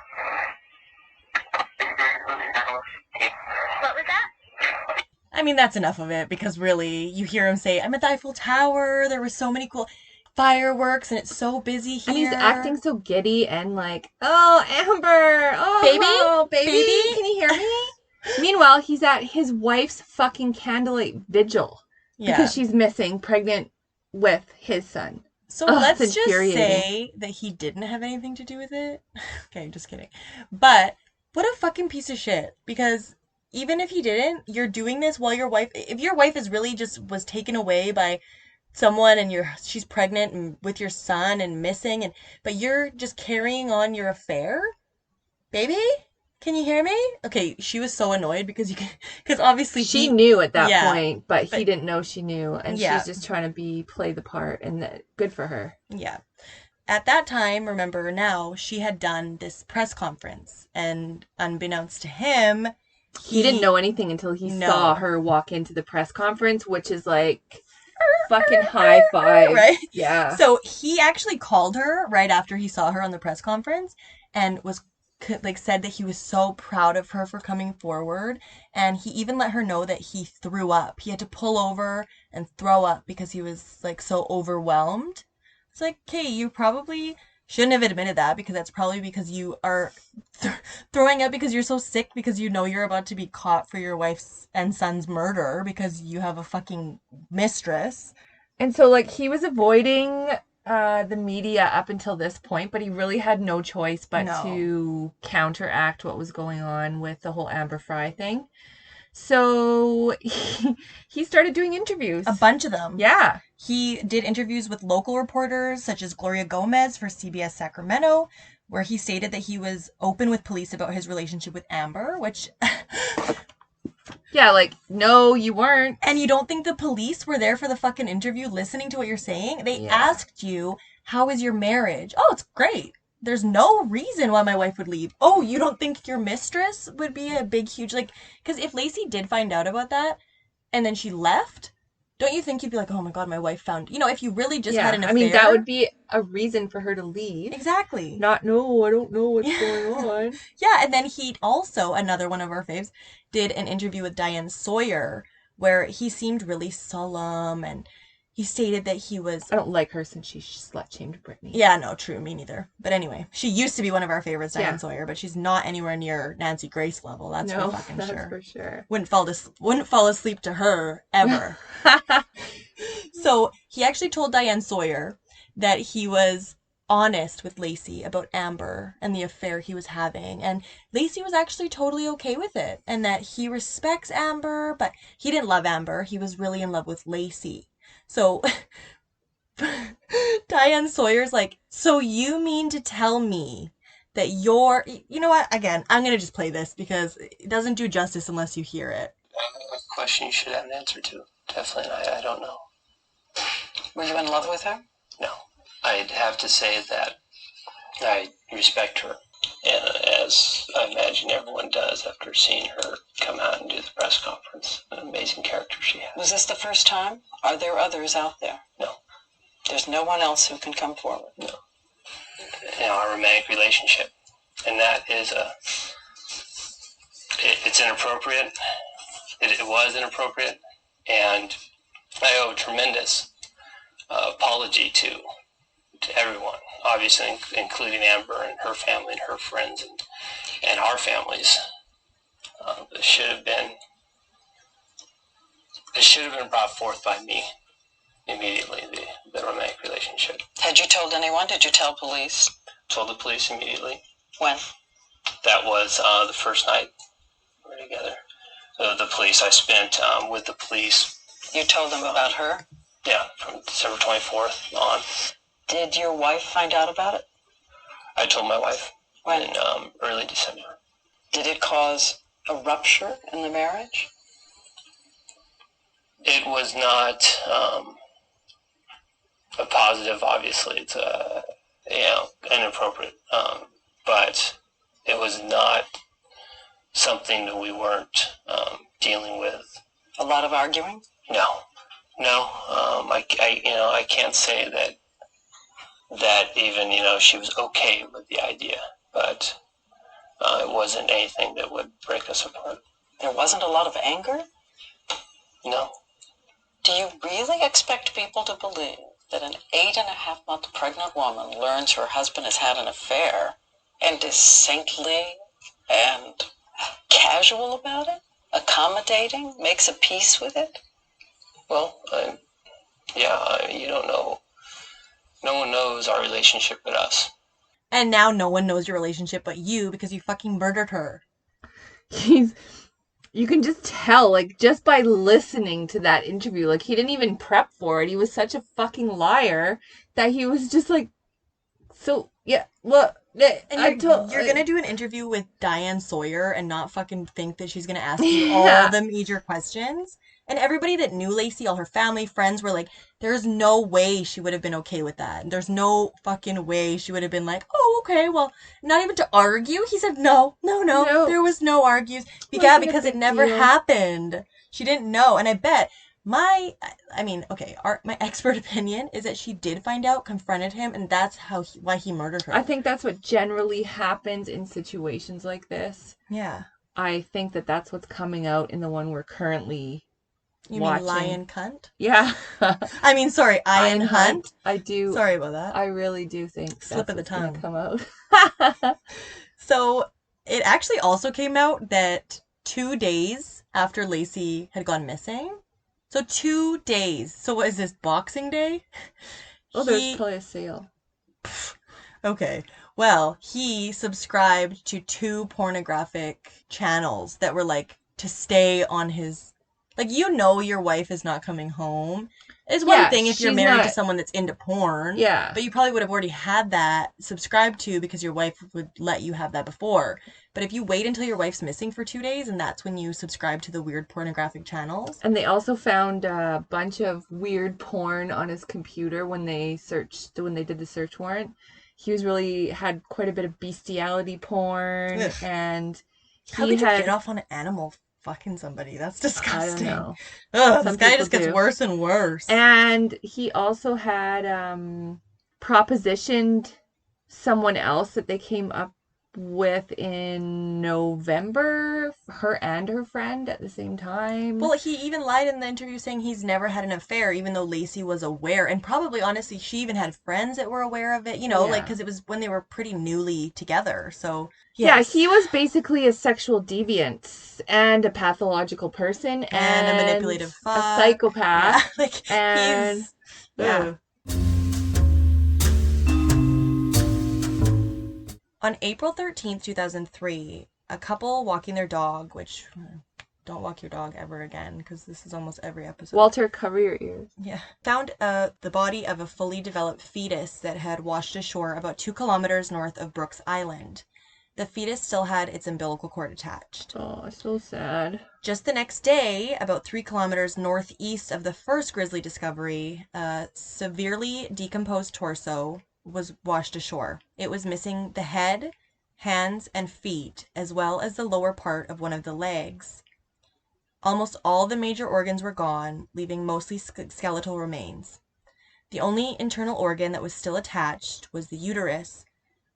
What was that? I mean, that's enough of it because really, you hear him say, I'm at the Eiffel Tower, there were so many cool fireworks and it's so busy here. And he's acting so giddy and like, oh, Amber, oh, Baby? hello, baby, Baby? can you hear me? Meanwhile, he's at his wife's fucking candlelight vigil because she's missing, pregnant with his son. So let's just say that he didn't have anything to do with it. Okay, just kidding. But what a fucking piece of shit. Because even if he didn't, you're doing this while your wife, if your wife is really just was taken away by someone and she's pregnant and with your son and missing, but you're just carrying on your affair, baby. Can you hear me? Okay, she was so annoyed because obviously she knew at that point, but he didn't know she knew, and she's just trying to play the part, and good for her. Yeah. At that time, remember now, she had done this press conference, and unbeknownst to him, he didn't know anything until he saw her walk into the press conference, which is like fucking high five. Right? Yeah. So he actually called her right after he saw her on the press conference and was like said that he was so proud of her for coming forward, and he even let her know that he threw up. He had to pull over and throw up because he was like so overwhelmed. It's like, okay, you probably shouldn't have admitted that, because that's probably because you are throwing up because you're so sick, because you know you're about to be caught for your wife's and son's murder because you have a fucking mistress. And so, like, he was avoiding the media up until this point, but he really had no choice but to counteract what was going on with the whole Amber Fry thing. So he started doing interviews. A bunch of them. Yeah. He did interviews with local reporters such as Gloria Gomez for CBS Sacramento, where he stated that he was open with police about his relationship with Amber, which... Yeah, like, no, you weren't. And you don't think the police were there for the fucking interview listening to what you're saying? They asked you, how is your marriage? Oh, it's great. There's no reason why my wife would leave. Oh, you don't think your mistress would be a big, huge, like... Because if Laci did find out about that, and then she left... Don't you think you'd be like, oh my God, my wife found... You know, if you really just had an affair... I mean, that would be a reason for her to leave. Exactly. Not, no, I don't know what's going on. Yeah, and then he also, another one of our faves, did an interview with Diane Sawyer, where he seemed really solemn, and he stated that he was... I don't like her since she slut-shamed Britney. Yeah, no, true, me neither. But anyway, she used to be one of our favorites, Diane Sawyer, but she's not anywhere near Nancy Grace level, that's for fucking sure. That's for sure. Wouldn't fall asleep to her, ever. So, he actually told Diane Sawyer that he was honest with Laci about Amber and the affair he was having, and Laci was actually totally okay with it, and that he respects Amber, but he didn't love Amber. He was really in love with Laci. So Diane Sawyer's like, so you mean to tell me that you're... You know what? Again, I'm going to just play this because it doesn't do justice unless you hear it. A question you should have an answer to. Definitely, I don't know. Were you in love with her? No. I'd have to say that I respect her, and as I imagine everyone does after seeing her come out and do the press conference. An amazing character she has. Was this the first time? Are there others out there? No. There's no one else who can come forward? No. In our romantic relationship. And that is it's inappropriate. It was inappropriate. And I owe a tremendous apology to everyone, obviously including Amber and her family and her friends and our families. It should have been brought forth by me immediately, the romantic relationship. Had you told anyone? Did you tell police? Told the police immediately. When? That was the first night we were together. The police, I spent with the police. You told them about her? Yeah, from December 24th on. Did your wife find out about it? I told my wife. When? In early December. Did it cause a rupture in the marriage? It was not a positive, obviously. It's inappropriate. But it was not something that we weren't dealing with. A lot of arguing? No. I can't say that even, she was okay with the idea, but it wasn't anything that would break us apart. There wasn't a lot of anger? No. Do you really expect people to believe that an 8.5-month pregnant woman learns her husband has had an affair and is saintly and casual about it? Accommodating? Makes a peace with it? Well, you don't know. No one knows our relationship but us. And now no one knows your relationship but you because you fucking murdered her. You can just tell, like, just by listening to that interview, like, he didn't even prep for it. He was such a fucking liar that he was just like, so Yeah, well, And you're gonna do an interview with Diane Sawyer and not fucking think that she's gonna ask you all yeah. the major questions. And everybody that knew Laci, all her family, friends were like, there's no way she would have been okay with that. There's no fucking way she would have been like, oh, okay, well, not even to argue. He said, no, no, no, No, there was no argues. Yeah, wasn't a because it big never deal. happened. She didn't know. And I bet my expert opinion is that she did find out, confronted him, and that's why he murdered her. I think that's what generally happens in situations like this. Yeah. I think that that's what's coming out in the one we're currently You watching. mean lion cunt? Yeah. I mean, sorry, Ian Hunt. I do. Sorry about that. I really do think Slip that's of the what's gonna tongue. come out. So it actually also came out that 2 days after Laci had gone missing. So 2 days. So what is this, Boxing Day? Oh, there's probably a sale. Okay. Well, he subscribed to 2 pornographic channels that were like to stay on his. Like, you know, your wife is not coming home. It's one Yeah, thing if you're she's married to not- someone that's into porn. Yeah. But you probably would have already had that subscribed to because your wife would let you have that before. But if you wait until your wife's missing for 2 days and that's when you subscribe to the weird pornographic channels. And they also found a bunch of weird porn on his computer when they did the search warrant. He had quite a bit of bestiality porn. Ugh. And How could you get off on an animal fucking somebody? That's disgusting. I don't know. Ugh, Some this guy people just gets do. worse and worse. And he also had propositioned someone else that they came up with in November, her and her friend at the same time. Well, he even lied in the interview saying he's never had an affair, even though Laci was aware. And probably, honestly, she even had friends that were aware of it, you know, like, because it was when they were pretty newly together. So, yes. Yeah, he was basically a sexual deviant and a pathological person And a manipulative fuck. a psychopath. Yeah, like, and he's... yeah. On April 13th, 2003, a couple walking their dog, which don't walk your dog ever again because this is almost every episode. Walter, cover your ears. Yeah. Found the body of a fully developed fetus that had washed ashore about 2 kilometers north of Brooks Island. The fetus still had its umbilical cord attached. Oh, so sad. Just the next day, about 3 kilometers northeast of the first grisly discovery, a severely decomposed torso was washed ashore. It was missing the head, hands, and feet, as well as the lower part of one of the legs. Almost all the major organs were gone, leaving mostly skeletal remains. The only internal organ that was still attached was the uterus,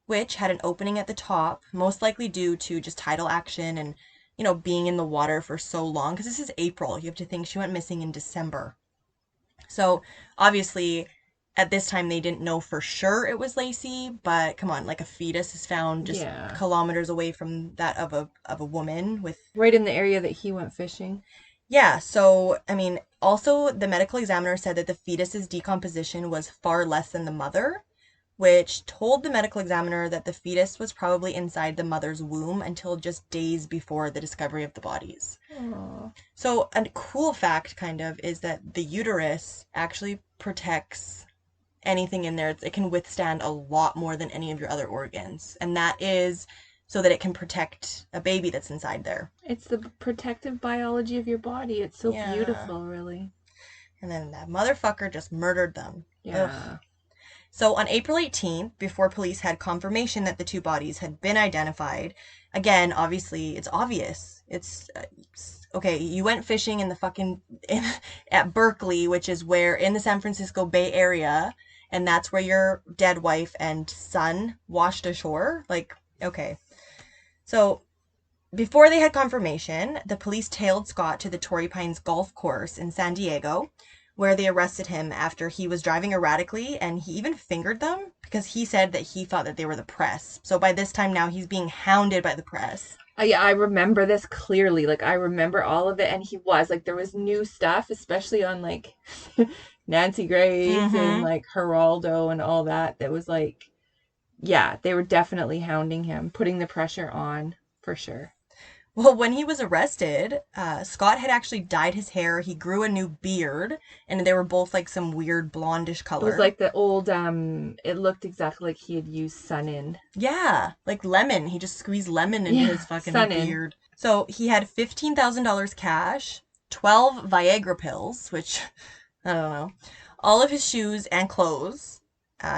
which had an opening at the top, most likely due to just tidal action and, you know, being in the water for so long. Because this is April. You have to think she went missing in December. So, obviously, at this time, they didn't know for sure it was Laci, but come on, like a fetus is found just kilometers away from that of a woman with... Right in the area that he went fishing. Yeah, so, I mean, also the medical examiner said that the fetus's decomposition was far less than the mother, which told the medical examiner that the fetus was probably inside the mother's womb until just days before the discovery of the bodies. Aww. So, a cool fact, kind of, is that the uterus actually protects anything in there. It can withstand a lot more than any of your other organs. And that is so that it can protect a baby that's inside there. It's the protective biology of your body. It's so beautiful, really. And then that motherfucker just murdered them. Yeah. Ugh. So on April 18th, before police had confirmation that the 2 bodies had been identified, again, obviously, it's obvious. It's okay, you went fishing in the fucking... at Berkeley, which is where... in the San Francisco Bay Area... and that's where your dead wife and son washed ashore? Like, okay. So, before they had confirmation, the police tailed Scott to the Torrey Pines golf course in San Diego, where they arrested him after he was driving erratically, and he even fingered them because he said that he thought that they were the press. So by this time now, he's being hounded by the press. Yeah, I remember this clearly. Like, I remember all of it, and he was. Like, there was new stuff, especially on, like... Nancy Grace and like Geraldo and all that was like, yeah, they were definitely hounding him, putting the pressure on for sure. Well, when he was arrested, Scott had actually dyed his hair. He grew a new beard, and they were both like some weird blondish It color. was like the old, it looked exactly like he had used Sun-In. Yeah, like lemon. He just squeezed lemon into his fucking Sun-In. beard. So he had $15,000 cash, 12 Viagra pills, which I don't know, all of his shoes and clothes.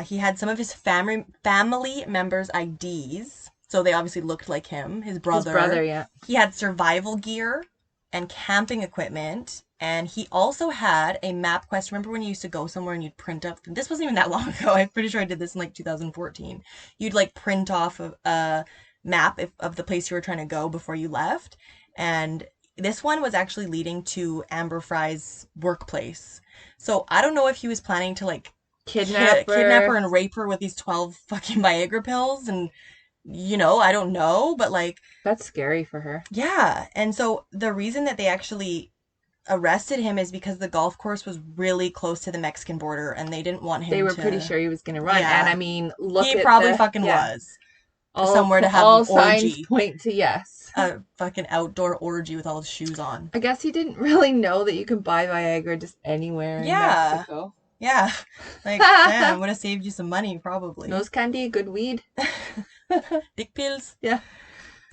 He had some of his family members' IDs, so they obviously looked like him. His brother. His brother, yeah. He had survival gear and camping equipment. And he also had a MapQuest. Remember when you used to go somewhere and you'd print up? This wasn't even that long ago. I'm pretty sure I did this in like 2014. You'd like print off a map of the place you were trying to go before you left. And this one was actually leading to Amber Fry's workplace. So I don't know if he was planning to like kidnap her and rape her with these 12 fucking Viagra pills. And, I don't know. But like. That's scary for her. Yeah. And so the reason that they actually arrested him is because the golf course was really close to the Mexican border and they didn't want him They were pretty sure he was going to run. Yeah. And I mean, look he at probably fucking was. Somewhere to have all an orgy. Signs point to yes. A fucking outdoor orgy with all his shoes on. I guess he didn't really know that you can buy Viagra just anywhere in Mexico. Yeah. Like, damn, would have saved you some money, probably. Nose candy, good weed. Dick pills. Yeah.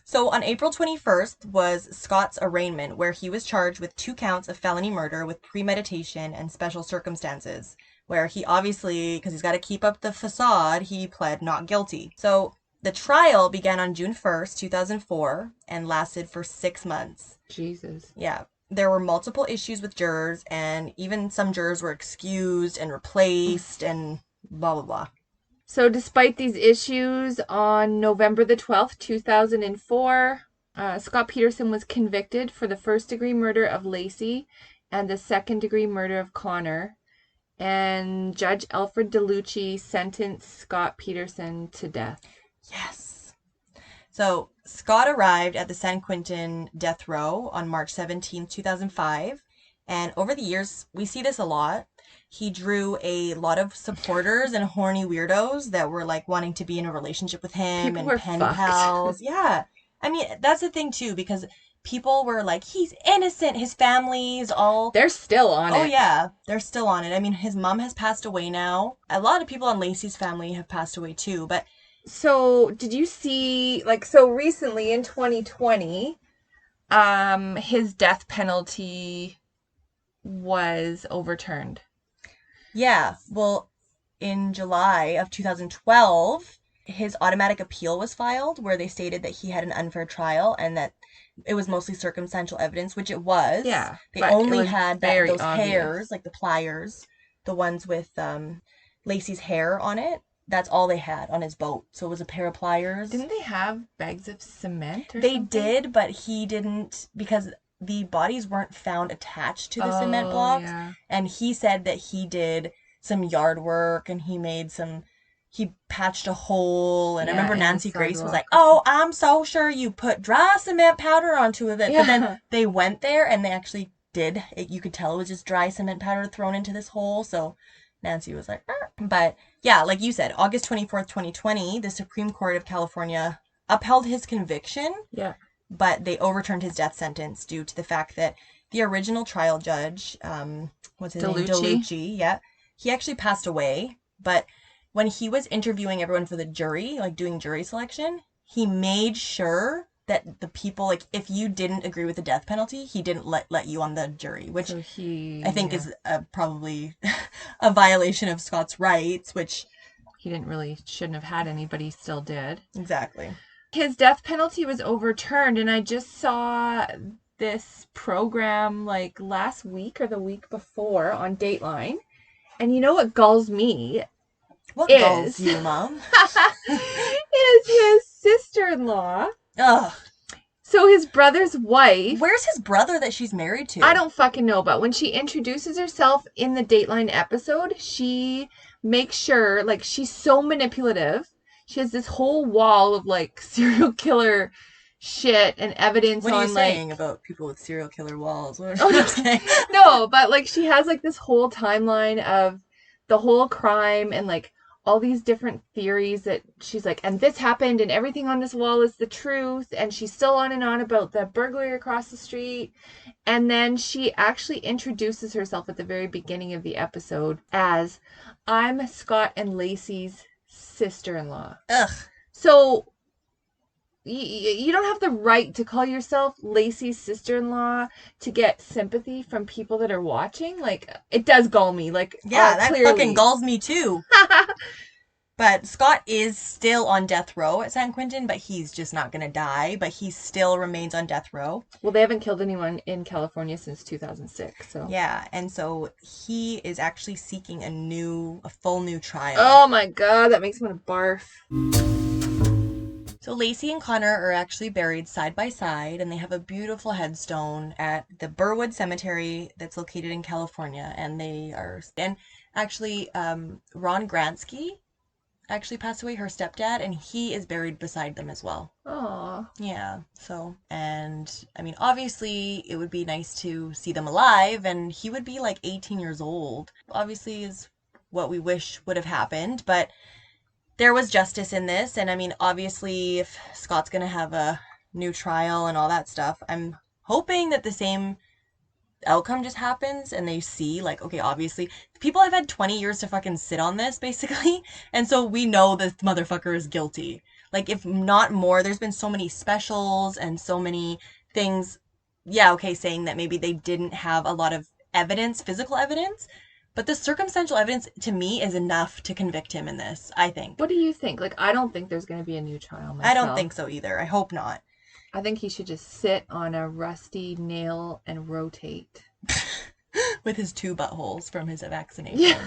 So on April 21st was Scott's arraignment, where he was charged with 2 counts of felony murder with premeditation and special circumstances, where he obviously, because he's got to keep up the facade, he pled not guilty. So the trial began on June 1st, 2004, and lasted for 6 months. Jesus. Yeah. There were multiple issues with jurors, and even some jurors were excused and replaced and blah, blah, blah. So despite these issues, on November the 12th, 2004, Scott Peterson was convicted for the first-degree murder of Laci and the second-degree murder of Connor. And Judge Alfred DeLucci sentenced Scott Peterson to death. Yes. So Scott arrived at the San Quentin death row on March 17, 2005. And over the years, we see this a lot. He drew a lot of supporters and horny weirdos that were like wanting to be in a relationship with him. People and were pen fucked. pals. Yeah. I mean, that's the thing too, because people were like, he's innocent. His family's all... They're still on it. Oh, yeah. They're still on it. I mean, his mom has passed away now. A lot of people on Laci's family have passed away too, but... So, did you see, so recently in 2020, his death penalty was overturned. Yeah, well, in July of 2012, his automatic appeal was filed where they stated that he had an unfair trial and that it was mostly circumstantial evidence, which it was. Yeah. They only had those obvious. hairs, like the pliers, the ones with Laci's hair on it. That's all they had on his boat. So it was a pair of pliers. Didn't they have bags of cement or They something? did, but he didn't, because the bodies weren't found attached to the cement blocks. Yeah. And he said that he did some yard work and he patched a hole. And I remember Nancy Grace was like, oh, I'm so sure you put dry cement powder onto it. Yeah. But then they went there and they actually did. You could tell it was just dry cement powder thrown into this hole. So Nancy was like, ah. But yeah, like you said, August 24th, 2020, the Supreme Court of California upheld his conviction. Yeah. But they overturned his death sentence due to the fact that the original trial judge, what's his name? DeLucci, yeah. He actually passed away, but when he was interviewing everyone for the jury, like doing jury selection, he made sure that the people, like, if you didn't agree with the death penalty, he didn't let you on the jury, which I think is probably a violation of Scott's rights, which... He shouldn't have had any, but he still did. Exactly. His death penalty was overturned, and I just saw this program like last week or the week before on Dateline. And you know what galls me? What galls you, Mom? Is his sister-in-law. Ugh. So his brother's wife... Where's his brother that she's married to? I don't fucking know, but when she introduces herself in the Dateline episode, she makes sure, like, she's so manipulative. She has this whole wall of, like, serial killer shit and evidence on, like... What are you saying about people with serial killer walls? What are you saying? No, but, like, she has, like, this whole timeline of the whole crime and, like, all these different theories that she's like, and this happened and everything on this wall is the truth. And she's still on and on about the burglary across the street. And then she actually introduces herself at the very beginning of the episode as, I'm Scott and Laci's sister-in-law. Ugh. So you don't have the right to call yourself Laci's sister-in-law to get sympathy from people that are watching. Like, it does gall me. Like, Yeah, that clearly. fucking galls me too. But Scott is still on death row at San Quentin, but he's just not going to die. But he still remains on death row. Well, they haven't killed anyone in California since 2006, so. Yeah, and so he is actually seeking a full new trial. Oh my god, that makes me want to barf. So Laci and Connor are actually buried side by side, and they have a beautiful headstone at the Burwood Cemetery that's located in California. And actually, Ron Gransky actually passed away, her stepdad, and he is buried beside them as well. Aww. Yeah, so, and I mean, obviously it would be nice to see them alive, and he would be like 18 years old. Obviously is what we wish would have happened, but there was justice in this. And I mean, obviously if Scott's gonna have a new trial and all that stuff, I'm hoping that the same outcome just happens and they see, like, okay, obviously people have had 20 years to fucking sit on this, basically, and so we know this motherfucker is guilty. Like, if not more, there's been so many specials and so many things, yeah, okay, saying that maybe they didn't have a lot of evidence, physical evidence, but the circumstantial evidence to me is enough to convict him in this, I think. What do you think? Like, I don't think there's going to be a new trial myself. I don't think so either. I hope not. I think he should just sit on a rusty nail and rotate. With his 2 buttholes from his vaccination. Yeah.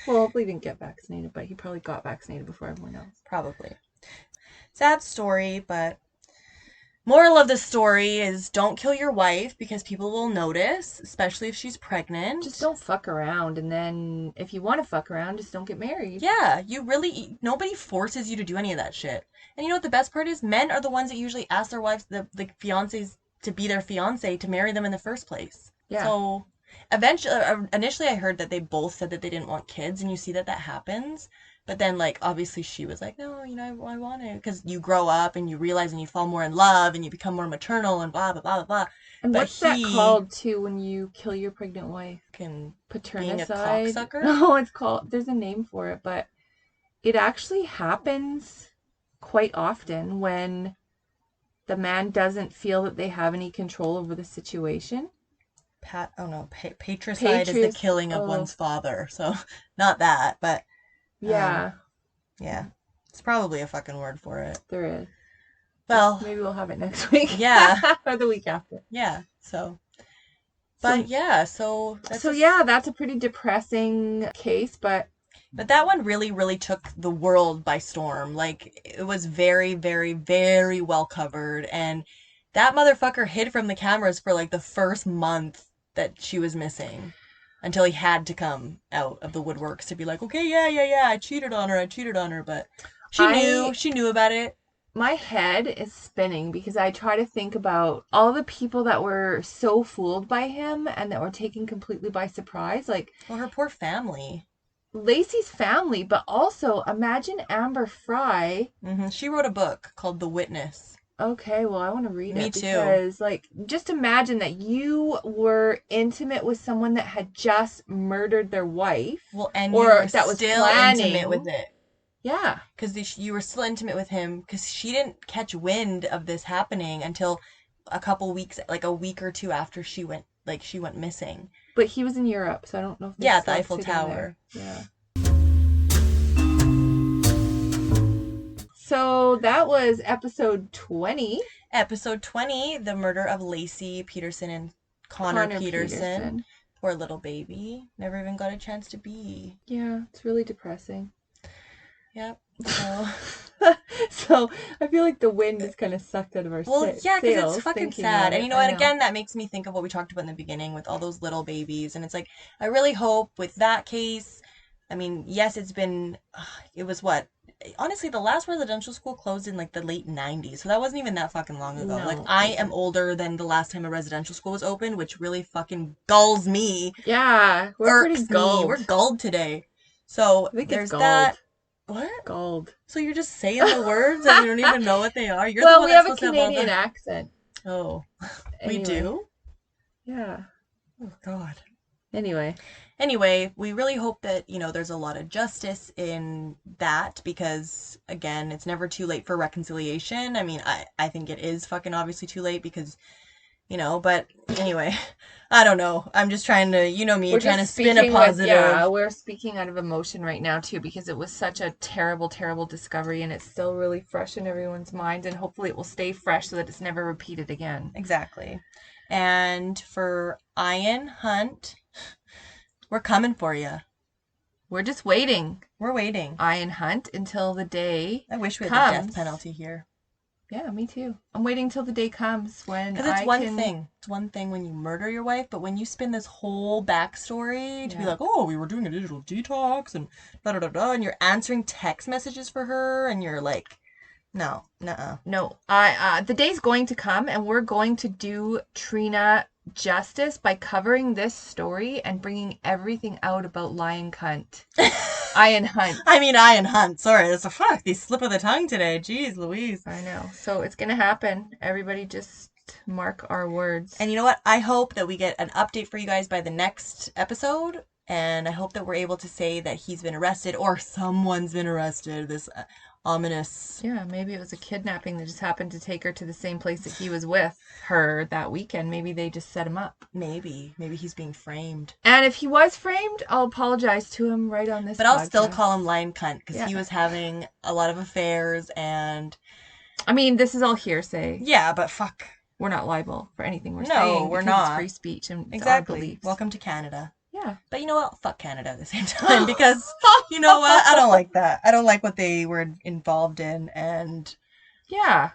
Well, hopefully he didn't get vaccinated, but he probably got vaccinated before everyone else. Probably. Sad story, but moral of the story is don't kill your wife because people will notice, especially if she's pregnant. Just don't fuck around, and then if you want to fuck around, just don't get married. Yeah, nobody forces you to do any of that shit. And you know what the best part is? Men are the ones that usually ask their wives, the fiancés, to be their fiancé to marry them in the first place. Yeah. So initially I heard that they both said that they didn't want kids, and you see that happens. But then, like, obviously she was like, no, you know, I want to. Because you grow up and you realize and you fall more in love and you become more maternal and blah, blah, blah, blah, blah. And what's that called, too, when you kill your pregnant wife? Being a Paternicide? cocksucker? No, it's called, there's a name for it, but it actually happens quite often when the man doesn't feel that they have any control over the situation. Patricide is the killing of one's father. So, not that, but... Yeah. Yeah. It's probably a fucking word for it. There is. Well... Maybe we'll have it next week. Yeah. Or the week after. Yeah, so... But, yeah, so... That's a pretty depressing case, but that one really, really took the world by storm. Like, it was very, very, very well covered, and that motherfucker hid from the cameras for, like, the first month that she was missing. Until he had to come out of the woodworks to be like, okay, yeah, I cheated on her, but she knew about it. My head is spinning because I try to think about all the people that were so fooled by him and that were taken completely by surprise. Like, well, her poor family. Laci's family, but also imagine Amber Fry. Mm-hmm. She wrote a book called The Witness. Okay, well, I want to read it. Me too. Because, like, just imagine that you were intimate with someone that had just murdered their wife. Well, and or you were that was still planning. Intimate with it. Yeah. Because you were still intimate with him because she didn't catch wind of this happening until a couple weeks, like a week or 2 after she went missing. But he was in Europe, so I don't know if at the Eiffel Tower. Yeah. So that was episode 20. Episode 20, the murder of Laci Peterson and Connor Peterson. Poor little baby. Never even got a chance to be. Yeah, it's really depressing. Yep. So, so I feel like the wind is kind of sucked out of our sails. Well, yeah, because it's fucking sad. And you know what? I know. Again, that makes me think of what we talked about in the beginning with all those little babies. And it's like, I really hope with that case, I mean, yes, it was what? Honestly, the last residential school closed in like the late 90s. So that wasn't even that fucking long ago. No, like, I am older than the last time a residential school was open, which really fucking gulls me. Yeah, we're pretty gulled. We're gulled today. So I think there's it's that. gold. What? Gold. So you're just saying the words and you don't even know what they are? You're the Well, one we that's have a supposed to have all Canadian the... accent. Oh, we Anyway. do? Yeah. Oh, God. Anyway, We really hope that, there's a lot of justice in that because, again, it's never too late for reconciliation. I mean, I think it is fucking obviously too late because, but anyway, I don't know. I'm just trying to, me, we're trying to just spin a speaking positive. we're speaking out of emotion right now too because it was such a terrible, terrible discovery and it's still really fresh in everyone's mind and hopefully it will stay fresh so that it's never repeated again. Exactly. And for Ian Hunt, we're coming for you. We're just waiting. We're waiting. Ian Hunt until the day I wish we had comes. the death penalty here. Yeah, me too. I'm waiting till the day comes when Because it's one thing. It's one thing when you murder your wife, but when you spin this whole backstory to be like, oh, we were doing a digital detox and da-da-da-da, and you're answering text messages for her, and you're like, no, nuh-uh. No, the day's going to come, and we're going to do Trina justice by covering this story and bringing everything out about Ian Hunt. Ian Hunt. I mean, Ian Hunt. Sorry, that's a fuck. These slip of the tongue today. Jeez Louise. I know. So it's going to happen. Everybody just mark our words. And you know what? I hope that we get an update for you guys by the next episode. And I hope that we're able to say that he's been arrested or someone's been arrested. This ominous... Yeah, maybe it was a kidnapping that just happened to take her to the same place that he was with her that weekend. Maybe they just set him up. Maybe he's being framed. And if he was framed, I'll apologize to him right on this But I'll podcast. still call him Lion Cunt because he was having a lot of affairs and... I mean, this is all hearsay. Yeah, but fuck. We're not liable for anything we're saying. No, we're not. It's free speech and Exactly. our beliefs. Welcome to Canada. Yeah. But you know what? Fuck Canada at the same time because, you know what? I don't like that. I don't like what they were involved in and... Yeah,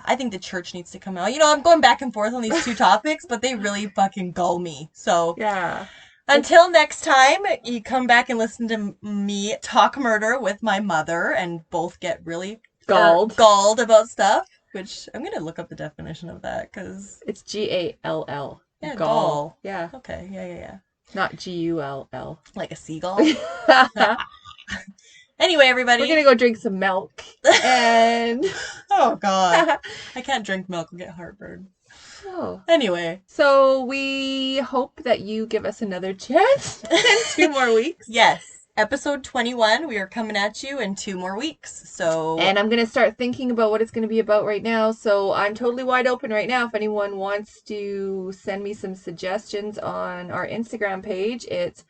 I think the church needs to come out. I'm going back and forth on these two topics, but they really fucking gull me. So, yeah. Until next time, you come back and listen to me talk murder with my mother and both get really galled about stuff, which I'm going to look up the definition of that because... It's Gall. Yeah, gall. Yeah. Okay, yeah. Not Gull. Like a seagull? Anyway, everybody. We're going to go drink some milk. And... Oh, God. I can't drink milk. I'll get heartburn. Oh. Anyway. So we hope that you give us another chance in 2 more weeks. Yes. Episode 21. We are coming at you in 2 more weeks. So. And I'm going to start thinking about what it's going to be about right now. So I'm totally wide open right now. If anyone wants to send me some suggestions on our Instagram page, it's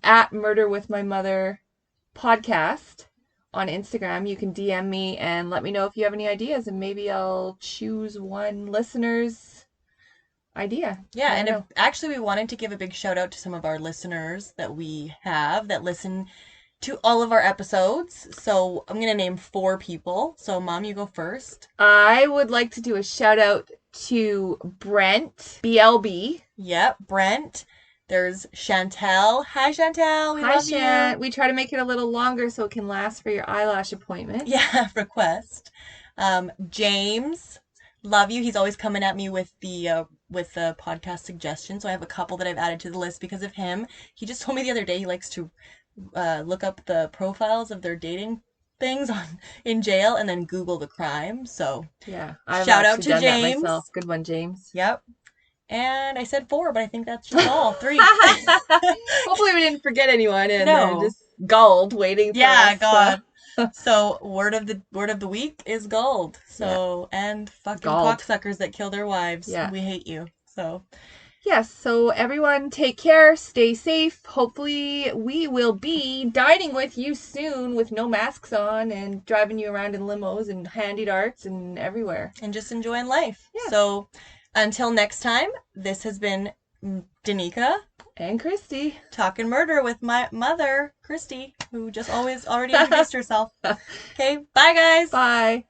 at Murder with My Mother podcast on Instagram. You can DM me and let me know if you have any ideas, and maybe I'll choose one listener's idea. Yeah, and actually we wanted to give a big shout out to some of our listeners that we have that listen to all of our episodes. So I'm going to name 4 people. So Mom, you go first. I would like to do a shout out to Brent, BLB. Yep, Brent. There's Chantel. Hi, Chantel. We love you. We try to make it a little longer so it can last for your eyelash appointment. Yeah, request. James, love you. He's always coming at me with the podcast suggestions. So I have a couple that I've added to the list because of him. He just told me the other day he likes to look up the profiles of their dating things in jail and then Google the crime. So yeah, shout out to James. Myself. Good one, James. Yep. And I said 4, but I think that's just all 3. Hopefully we didn't forget anyone and they're just gulled waiting for us. Yeah, God. So word of the week is gold. So and fucking cocksuckers that kill their wives. Yeah. We hate you. So yes, so everyone take care, stay safe. Hopefully we will be dining with you soon with no masks on and driving you around in limos and handy darts and everywhere. And just enjoying life. Yeah. So until next time, this has been Danica and Christy talking murder with my mother, Christy, who just already introduced herself. Okay, bye guys. Bye.